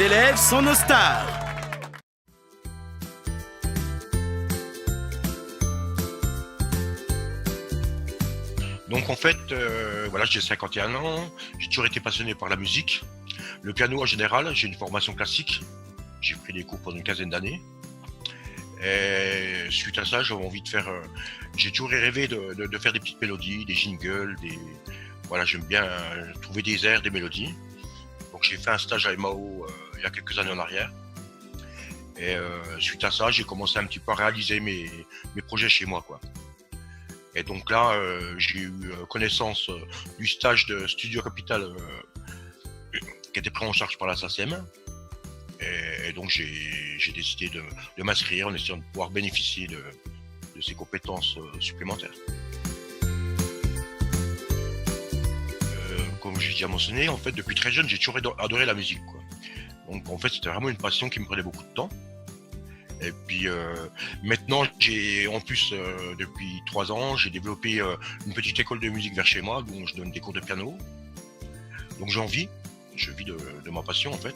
élèves sont nos stars. Donc en fait, voilà, j'ai 51 ans, j'ai toujours été passionné par la musique. Le piano en général, j'ai une formation classique. J'ai pris des cours pendant une quinzaine d'années. Et suite à ça, j'avais envie de faire... j'ai toujours rêvé de faire des petites mélodies, des jingles, voilà, j'aime bien trouver des airs, des mélodies. Donc j'ai fait un stage à MAO il y a quelques années en arrière. Et suite à ça, j'ai commencé un petit peu à réaliser mes projets chez moi, quoi. Et donc là, j'ai eu connaissance du stage de Studio Capital qui était pris en charge par la SACEM. Et donc j'ai décidé de m'inscrire en essayant de pouvoir bénéficier de ces compétences supplémentaires. Comme j'ai déjà mentionné, en fait, depuis très jeune, j'ai toujours adoré la musique, quoi. Donc en fait, c'était vraiment une passion qui me prenait beaucoup de temps. Et puis maintenant, en plus, depuis 3 ans, j'ai développé une petite école de musique vers chez moi, dont je donne des cours de piano. Donc je vis de ma passion en fait.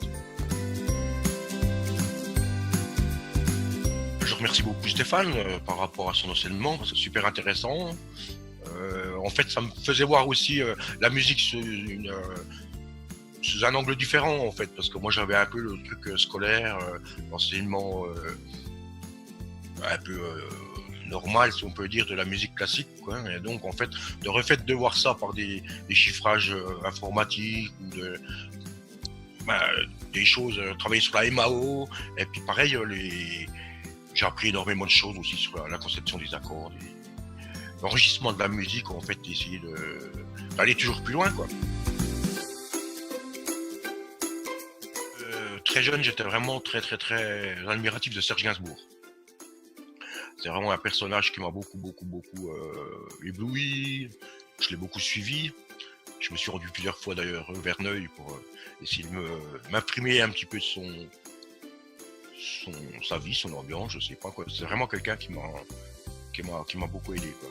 Je remercie beaucoup Stéphane par rapport à son enseignement, c'est super intéressant. En fait, ça me faisait voir aussi la musique sous un angle différent en fait, parce que moi j'avais un peu le truc scolaire, l'enseignement un peu normal, si on peut dire, de la musique classique, quoi. Et donc en fait, le fait de voir ça par des chiffrages informatiques ou des choses, travailler sur la MAO, et puis pareil, j'ai appris énormément de choses aussi sur la conception des accords, l'enregistrement de la musique, en fait, d'essayer d'aller toujours plus loin, quoi. Très jeune, j'étais vraiment très admiratif de Serge Gainsbourg. C'est vraiment un personnage qui m'a beaucoup ébloui. Je l'ai beaucoup suivi. Je me suis rendu plusieurs fois d'ailleurs au Verneuil pour essayer de m'imprimer un petit peu de sa vie, son ambiance, je sais pas quoi. C'est vraiment quelqu'un qui m'a beaucoup aidé, quoi.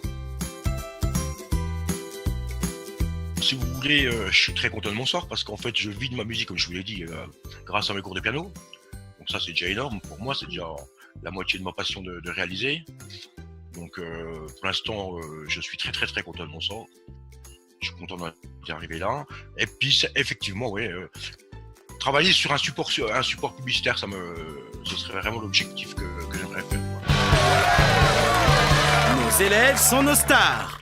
Si vous voulez, je suis très content de mon sort parce qu'en fait, je vis de ma musique, comme je vous l'ai dit, grâce à mes cours de piano. Donc ça, c'est déjà énorme. Pour moi, c'est déjà la moitié de ma passion de réaliser. Donc pour l'instant, je suis très content de mon sort. Je suis content d'y arriver là. Et puis, effectivement, ouais, travailler sur un support publicitaire, ce serait vraiment l'objectif que j'aimerais faire, quoi. Nos élèves sont nos stars.